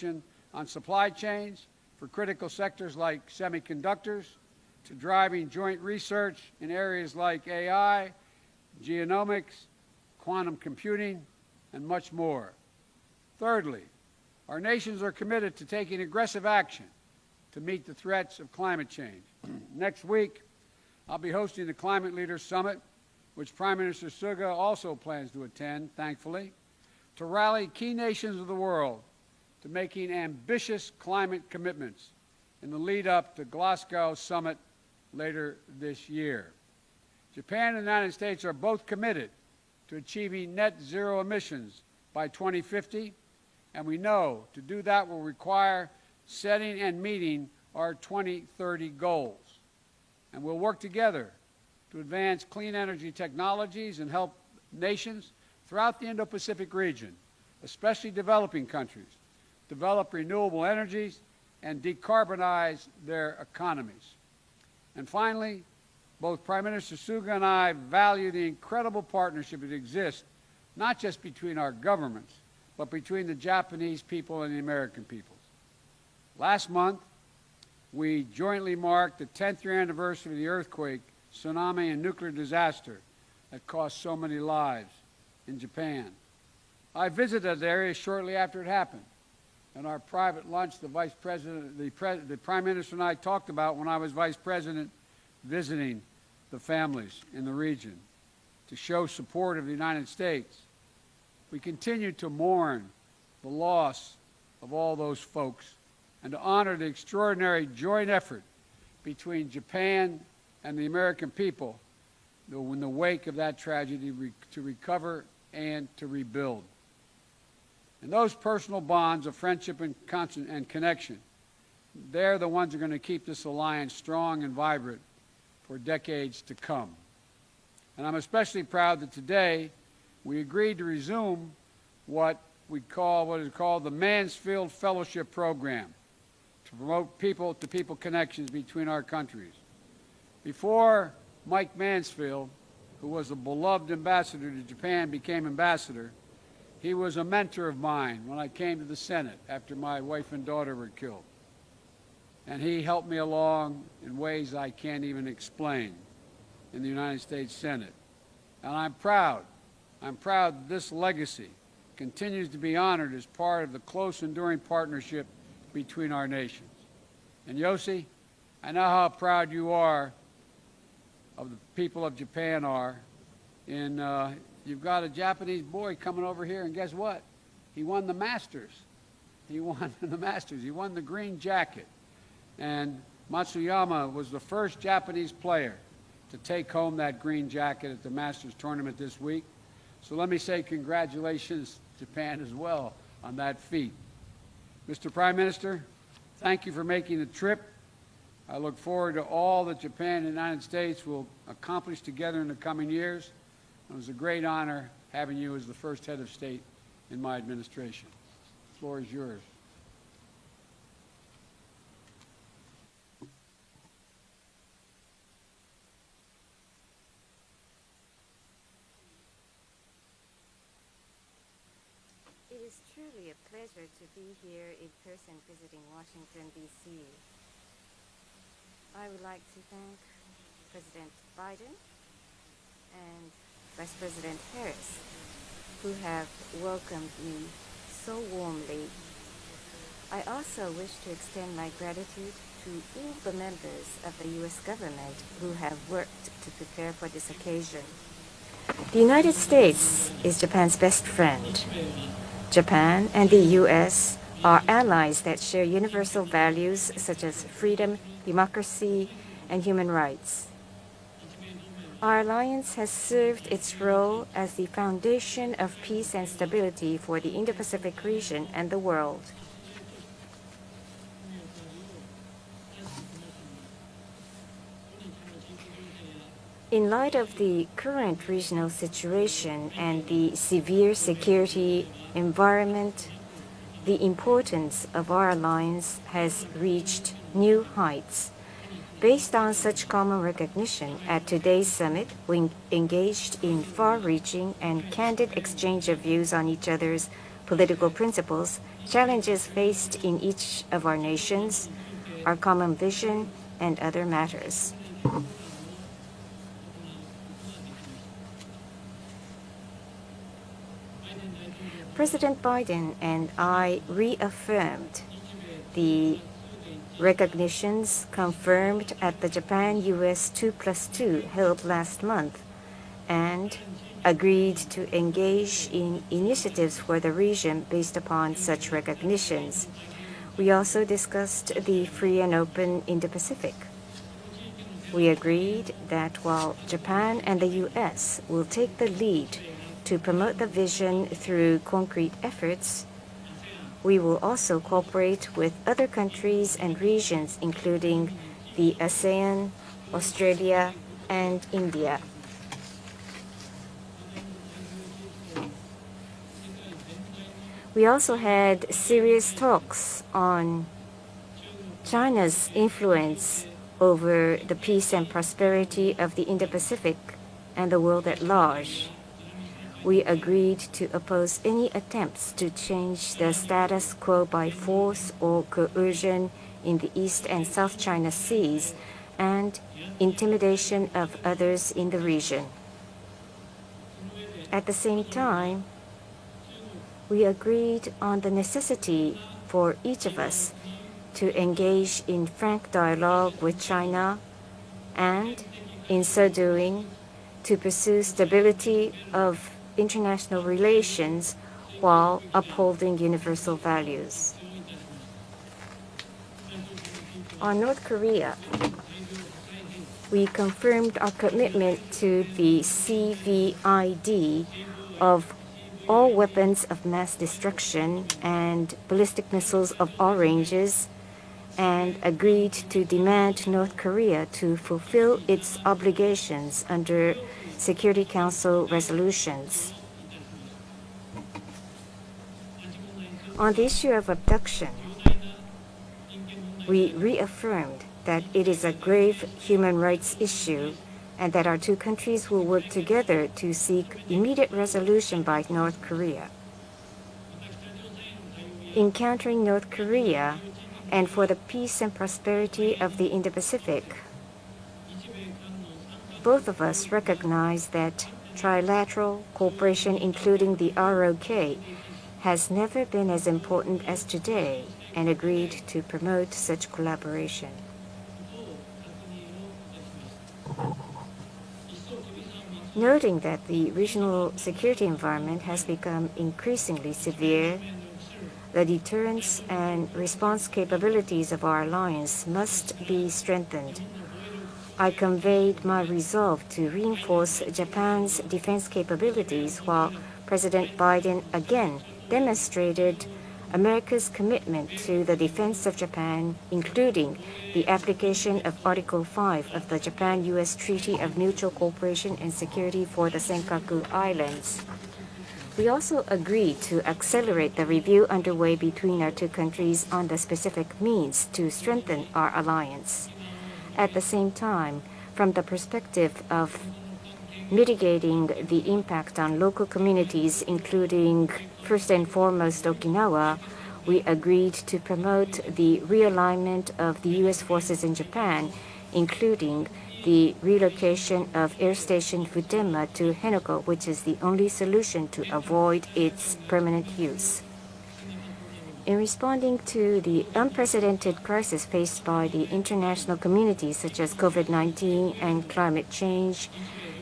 on supply chains for critical sectors like semiconductors, to driving joint research in areas like AI, genomics, quantum computing, and much more. Thirdly, our nations are committed to taking aggressive action to meet the threats of climate change. Next week, I'll be hosting the Climate Leaders Summit, which Prime Minister Suga also plans to attend, thankfully, to rally key nations of the world to making ambitious climate commitments in the lead up to Glasgow Summit later this year. Japan and the United States are both committed to achieving net zero emissions by 2050, and we know to do that will require setting and meeting our 2030 goals. And we'll work together to advance clean energy technologies and help nations throughout the Indo-Pacific region, especially developing countries, develop renewable energies and decarbonize their economies. And finally, both Prime Minister Suga and I value the incredible partnership that exists, not just between our governments, but between the Japanese people and the American peoples. Last month, we jointly marked the 10th year anniversary of the earthquake, tsunami, and nuclear disaster that cost so many lives in Japan. I visited the area shortly after it happened. In our private lunch, the Prime Minister and I talked about when I was Vice President visiting the families in the region to show support of the United States. We continue to mourn the loss of all those folks and to honor the extraordinary joint effort between Japan and the American people in the wake of that tragedy to recover and to rebuild. And those personal bonds of friendship and connection, they're the ones that are going to keep this alliance strong and vibrant for decades to come. And I'm especially proud that today we agreed to resume what is called the Mansfield Fellowship Program to promote people-to-people connections between our countries. Before Mike Mansfield, who was a beloved ambassador to Japan, became ambassador, he was a mentor of mine when I came to the Senate after my wife and daughter were killed. And he helped me along in ways I can't even explain in the United States Senate. And I'm proud that this legacy continues to be honored as part of the close, enduring partnership between our nations. And Yossi, I know how proud you are of the people of Japan are in you've got a Japanese boy coming over here, and guess what? He won the Masters. He won the Masters. He won the green jacket. And Matsuyama was the first Japanese player to take home that green jacket at the Masters tournament this week. So let me say congratulations, Japan, as well on that feat. Mr. Prime Minister, thank you for making the trip. I look forward to all that Japan and the United States will accomplish together in the coming years. It was a great honor having you as the first head of state in my administration. The floor is yours. It is truly a pleasure to be here in person visiting Washington, D.C. I would like to thank President Biden and Vice President Harris, who have welcomed me so warmly. I also wish to extend my gratitude to all the members of the U.S. government who have worked to prepare for this occasion. The United States is Japan's best friend. Japan and the U.S. are allies that share universal values such as freedom, democracy, and human rights. Our alliance has served its role as the foundation of peace and stability for the Indo-Pacific region and the world. In light of the current regional situation and the severe security environment, the importance of our alliance has reached new heights. Based on such common recognition, at today's summit, we engaged in far-reaching and candid exchange of views on each other's political principles challenges faced in each of our nations, our common vision, and other matters. President Biden and I reaffirmed the recognitions confirmed at the Japan-US 2+2 held last month and agreed to engage in initiatives for the region based upon such recognitions. We also discussed the free and open Indo-Pacific. We agreed that while Japan and the US will take the lead to promote the vision through concrete efforts, we will also cooperate with other countries and regions, including the ASEAN, Australia, and India. We also had serious talks on China's influence over the peace and prosperity of the Indo-Pacific and the world at large. We agreed to oppose any attempts to change the status quo by force or coercion in the East and South China Seas and intimidation of others in the region. At the same time, we agreed on the necessity for each of us to engage in frank dialogue with China and, in so doing, to pursue stability of international relations while upholding universal values. On North Korea, we confirmed our commitment to the CVID of all weapons of mass destruction and ballistic missiles of all ranges, and agreed to demand North Korea to fulfill its obligations under Security Council resolutions. On the issue of abduction, we reaffirmed that it is a grave human rights issue and that our two countries will work together to seek immediate resolution by North Korea. In countering North Korea and for the peace and prosperity of the Indo-Pacific, both of us recognize that trilateral cooperation, including the ROK, has never been as important as today, and agreed to promote such collaboration. Noting that the regional security environment has become increasingly severe, the deterrence and response capabilities of our alliance must be strengthened. I conveyed my resolve to reinforce Japan's defense capabilities, while President Biden again demonstrated America's commitment to the defense of Japan, including the application of Article 5 of the Japan-US Treaty of Mutual Cooperation and Security for the Senkaku Islands. We also agreed to accelerate the review underway between our two countries on the specific means to strengthen our alliance. At the same time, from the perspective of mitigating the impact on local communities, including first and foremost Okinawa, we agreed to promote the realignment of the U.S. forces in Japan, including the relocation of Air Station Futenma to Henoko, which is the only solution to avoid its permanent use. In responding to the unprecedented crisis faced by the international community, such as COVID-19 and climate change,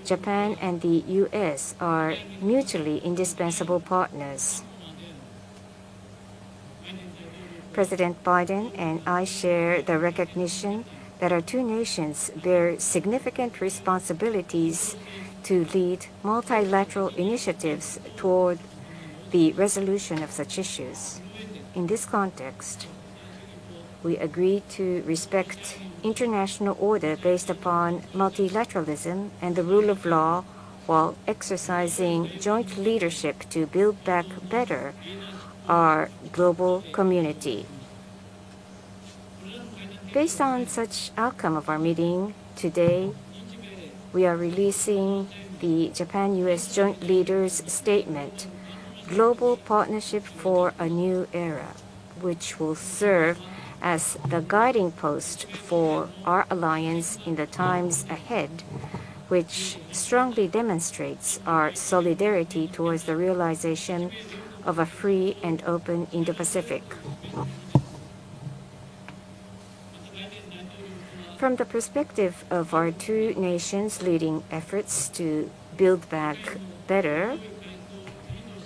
Japan and the U.S. are mutually indispensable partners. President Biden and I share the recognition that our two nations bear significant responsibilities to lead multilateral initiatives toward the resolution of such issues. In this context, we agreed to respect international order based upon multilateralism and the rule of law, while exercising joint leadership to build back better our global community. Based on such outcome of our meeting today, we are releasing the Japan-US Joint Leaders Statement, Global Partnership for a New Era, which will serve as the guiding post for our alliance in the times ahead, which strongly demonstrates our solidarity towards the realization of a free and open Indo-Pacific. From the perspective of our two nations leading efforts to build back better,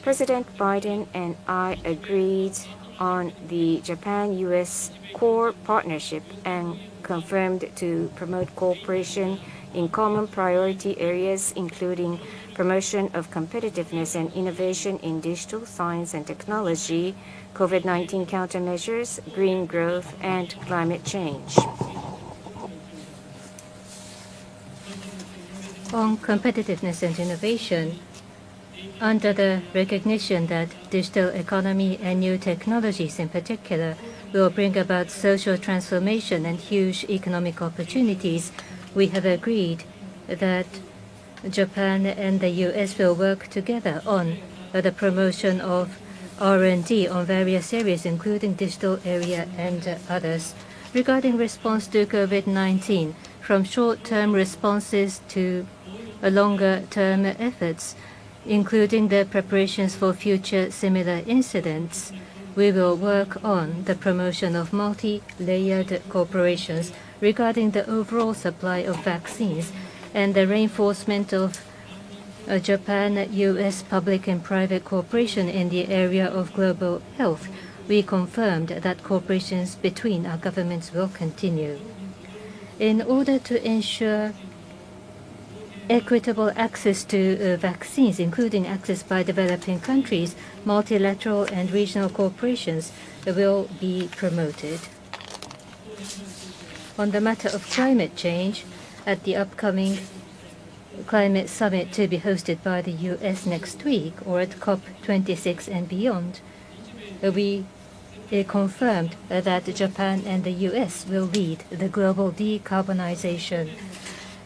President Biden and I agreed on the Japan-US core partnership and confirmed to promote cooperation in common priority areas, including promotion of competitiveness and innovation in digital science and technology, COVID-19 countermeasures, green growth, and climate change. On competitiveness and innovation, under the recognition that digital economy and new technologies in particular will bring about social transformation and huge economic opportunities, we have agreed that Japan and the US will work together on the promotion of R&D on various areas, including digital area and others. Regarding response to COVID-19, from short-term responses to longer-term efforts, including the preparations for future similar incidents, we will work on the promotion of multi-layered cooperations regarding the overall supply of vaccines and the reinforcement of Japan-US public and private cooperation in the area of global health. We confirmed that cooperations between our governments will continue. In order to ensure equitable access to vaccines, including access by developing countries, multilateral and regional cooperations will be promoted. On the matter of climate change, at the upcoming climate summit to be hosted by the US next week, or at COP26 and beyond, we confirmed that Japan and the US will lead the global decarbonization.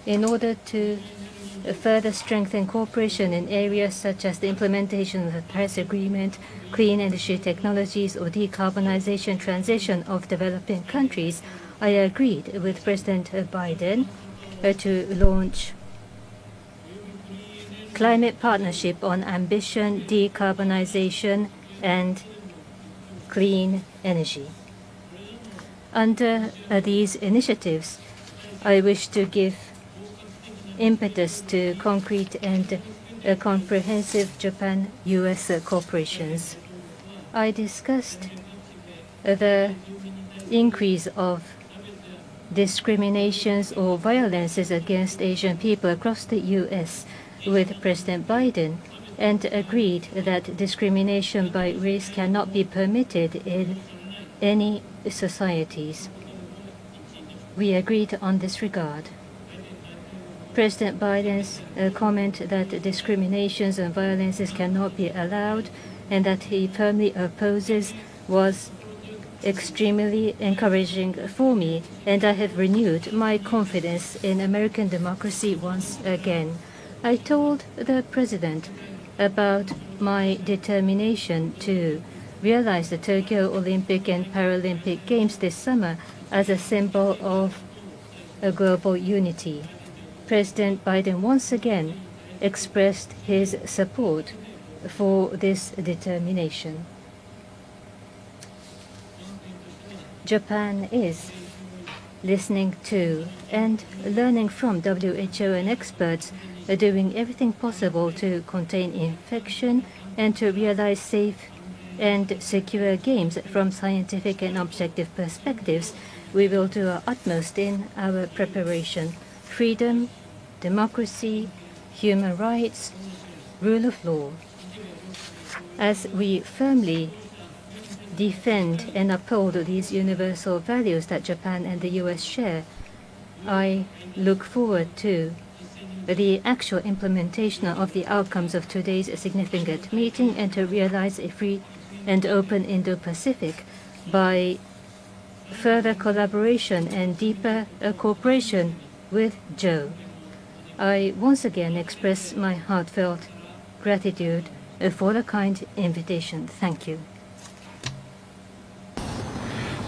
In order to further strengthen cooperation in areas such as the implementation of the Paris Agreement, clean energy technologies, or decarbonization transition of developing countries, I agreed with President Biden to launch Climate Partnership on Ambition, Decarbonization, and Clean Energy. Under these initiatives, I wish to give impetus to concrete and comprehensive Japan-US cooperations. I discussed the increase of discriminations or violences against Asian people across the US with President Biden and agreed that discrimination by race cannot be permitted in any societies. We agreed on this regard. President Biden's comment that discriminations and violences cannot be allowed and that he firmly opposes was extremely encouraging for me, and I have renewed my confidence in American democracy once again. I told the President about my determination to realize the Tokyo Olympic and Paralympic Games this summer as a symbol of a global unity. President Biden once again expressed his support for this determination. Japan is listening to and learning from WHO and experts, doing everything possible to contain infection and to realize safe and secure games from scientific and objective perspectives. We will do our utmost in our preparation. Freedom, democracy, human rights, rule of law. As we firmly defend and uphold these universal values that Japan and the US share, I look forward to the actual implementation of the outcomes of today's significant meeting and to realize a free and open Indo-Pacific by further collaboration and deeper cooperation with Joe. I once again express my heartfelt gratitude for the kind invitation. Thank you.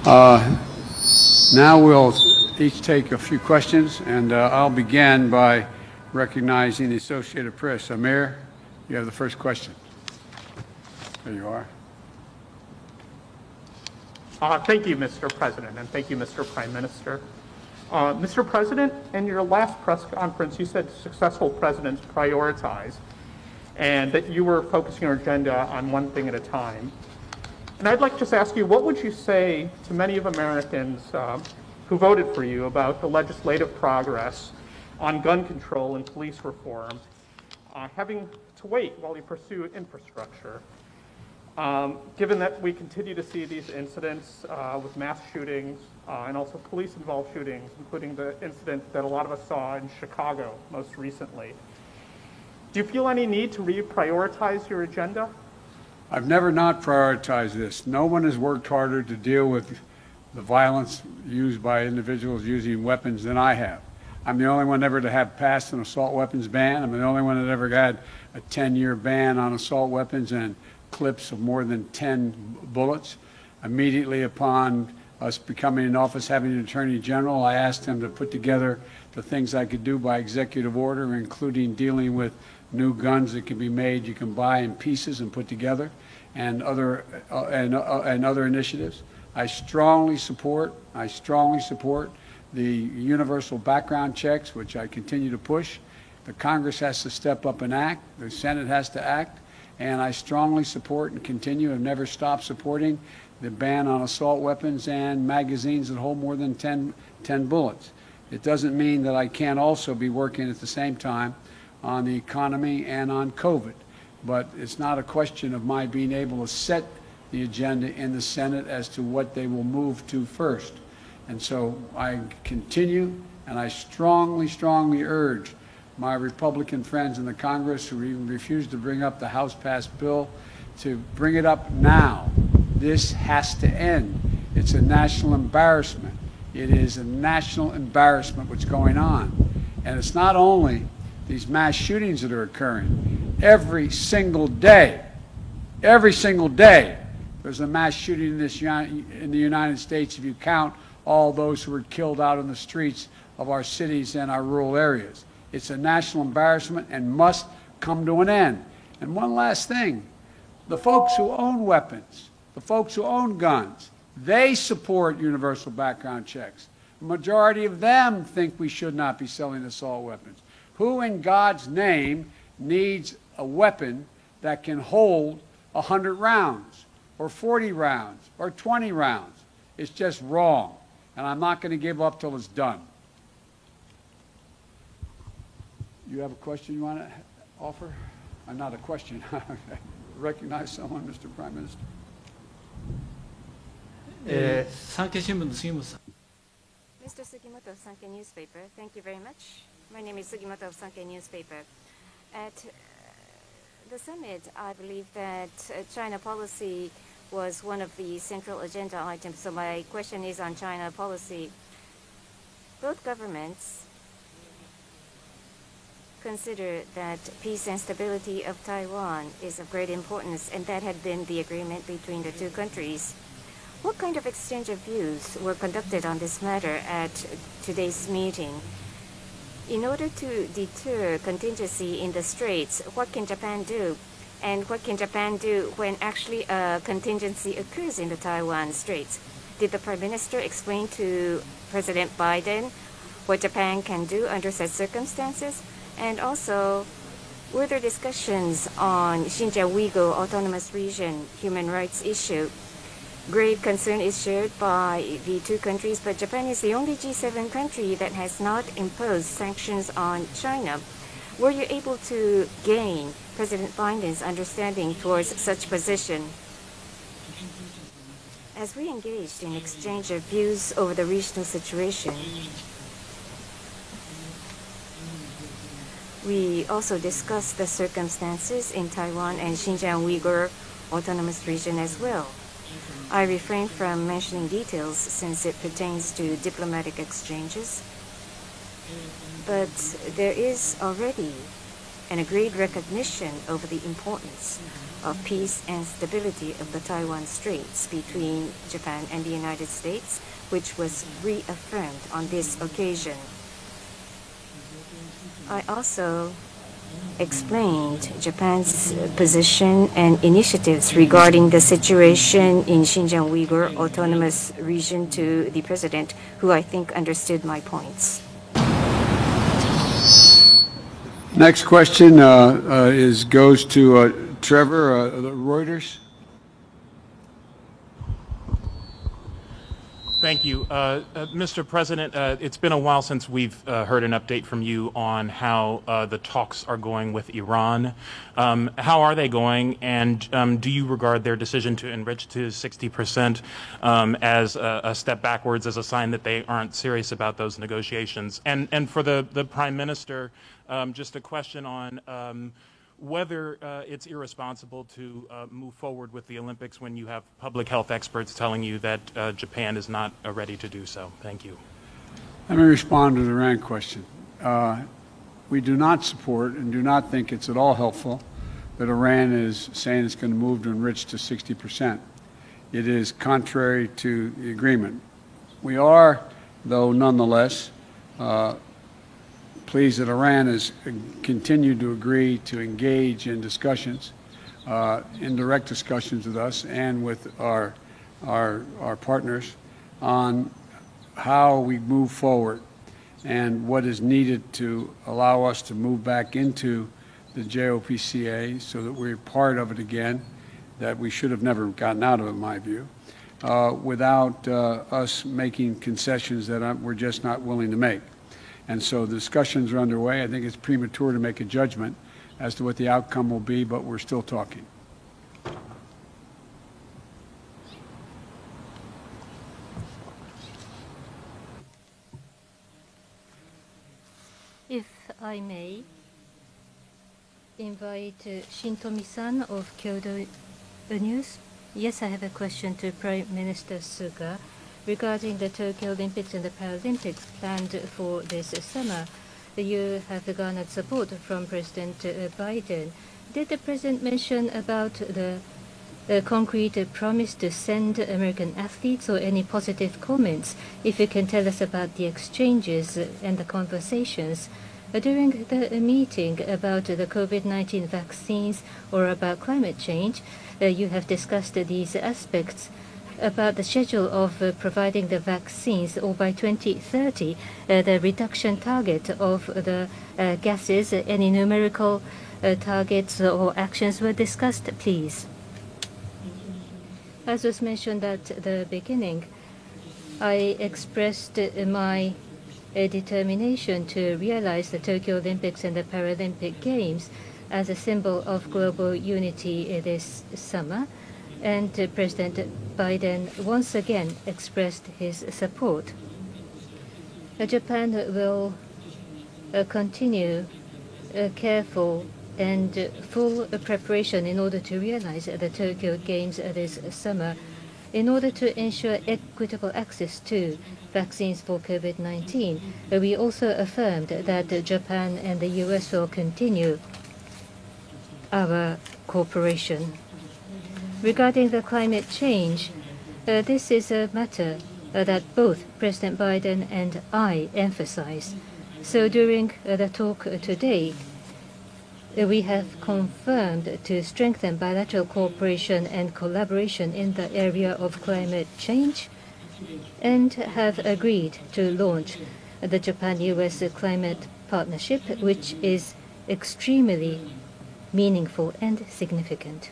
Now we'll each take a few questions, and I'll begin by recognizing the Associated Press. Amir, you have the first question. There you are. Thank you, Mr. President, and thank you, Mr. Prime Minister. Mr. President, in your last press conference, you said successful presidents prioritize, and that you were focusing your agenda on one thing at a time. And I'd like to just ask you, what would you say to many of Americans who voted for you about the legislative progress on gun control and police reform, having to wait while you pursue infrastructure? Given that we continue to see these incidents with mass shootings and also police-involved shootings, including the incident that a lot of us saw in Chicago most recently, do you feel any need to reprioritize your agenda? I've never not prioritized this. No one has worked harder to deal with the violence used by individuals using weapons than I have. I'm the only one ever to have passed an assault weapons ban. I'm the only one that ever had a 10-year ban on assault weapons and clips of more than 10 bullets. Immediately upon us becoming in office, having an Attorney General, I asked him to put together the things I could do by executive order, including dealing with new guns that can be made, you can buy in pieces and put together, and other initiatives. I strongly support the universal background checks, which I continue to push. The Congress has to step up and act. The Senate has to act. And I strongly support and continue and never stop supporting the ban on assault weapons and magazines that hold more than 10 bullets. It doesn't mean that I can't also be working at the same time on the economy and on COVID. But it's not a question of my being able to set the agenda in the Senate as to what they will move to first. And so I continue, and I strongly, strongly urge my Republican friends in the Congress who even refuse to bring up the House-passed bill to bring it up now. This has to end. It's a national embarrassment. It is a national embarrassment what's going on. And it's not only these mass shootings that are occurring. Every single day, there's a mass shooting in the United States if you count all those who were killed out in the streets of our cities and our rural areas. It's a national embarrassment and must come to an end. And one last thing, the folks who own weapons, the folks who own guns, they support universal background checks. The majority of them think we should not be selling assault weapons. Who in God's name needs a weapon that can hold 100 rounds or 40 rounds or 20 rounds? It's just wrong. And I'm not going to give up till it's done. You have a question you want to offer? Not a question. Recognize someone, Mr. Prime Minister. 産経新聞の杉本さん。 Mr. Sugimoto of Sankei Newspaper, thank you very much. My name is Sugimoto of Sankei Newspaper. At the summit, I believe that China policy was one of the central agenda items. So my question is on China policy. Both governments consider that peace and stability of Taiwan is of great importance, and that had been the agreement between the two countries. What kind of exchange of views were conducted on this matter at today's meeting? In order to deter contingency in the Straits, what can Japan do? And what can Japan do when actually a contingency occurs in the Taiwan Straits? Did the Prime Minister explain to President Biden what Japan can do under such circumstances? And also, were there discussions on Xinjiang Uyghur Autonomous Region human rights issue? Grave concern is shared by the two countries, but Japan is the only G7 country that has not imposed sanctions on China. Were you able to gain President Biden's understanding towards such position? As we engaged in exchange of views over the regional situation, we also discussed the circumstances in Taiwan and Xinjiang Uyghur Autonomous Region as well. I refrain from mentioning details since it pertains to diplomatic exchanges, but there is already an agreed recognition over the importance of peace and stability of the Taiwan Straits between Japan and the United States, which was reaffirmed on this occasion. I also explained Japan's position and initiatives regarding the situation in Xinjiang Uyghur Autonomous Region to the President, who I think understood my points. Next question goes to Trevor, Reuters. Thank you. Mr. President, it's been a while since we've heard an update from you on how the talks are going with Iran. How are they going, and do you regard their decision to enrich to 60% as a step backwards, as a sign that they aren't serious about those negotiations? And for the Prime Minister, just a question on whether it's irresponsible to move forward with the Olympics when you have public health experts telling you that Japan is not ready to do so. Thank you. Let me respond to the Iran question. We do not support and do not think it's at all helpful that Iran is saying it's going to move to enrich to 60%. It is contrary to the agreement. We are, though, nonetheless, pleased that Iran has continued to agree to engage in discussions, in direct discussions with us and with our partners on how we move forward and what is needed to allow us to move back into the JOPCA so that we're part of it again, that we should have never gotten out of, in my view, without us making concessions that we're just not willing to make. And so the discussions are underway. I think it's premature to make a judgment as to what the outcome will be, but we're still talking. If I may invite Shintomi-san of Kyodo News. Yes, I have a question to Prime Minister Suga. Regarding the Tokyo Olympics and the Paralympics planned for this summer, you have garnered support from President Biden. Did the President mention about the concrete promise to send American athletes or any positive comments? If you can tell us about the exchanges and the conversations. During the meeting about the COVID-19 vaccines or about climate change, you have discussed these aspects. About the schedule of providing the vaccines, or by 2030, the reduction target of the gases, any numerical targets or actions were discussed, please? As was mentioned at the beginning, I expressed my determination to realize the Tokyo Olympics and the Paralympic Games as a symbol of global unity this summer. And President Biden once again expressed his support. Japan will continue careful and full preparation in order to realize the Tokyo Games this summer, in order to ensure equitable access to vaccines for COVID-19. We also affirmed that Japan and the U.S. will continue our cooperation. Regarding the climate change, this is a matter that both President Biden and I emphasize. So during the talk today, we have confirmed to strengthen bilateral cooperation and collaboration in the area of climate change and have agreed to launch the Japan-US Climate Partnership, which is extremely meaningful and significant.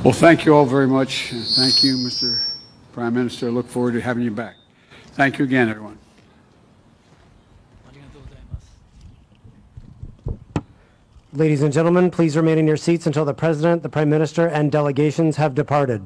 Well, thank you all very much. Thank you, Mr. Prime Minister. I look forward to having you back. Thank you again, everyone. Ladies and gentlemen, please remain in your seats until the President, the Prime Minister, and delegations have departed.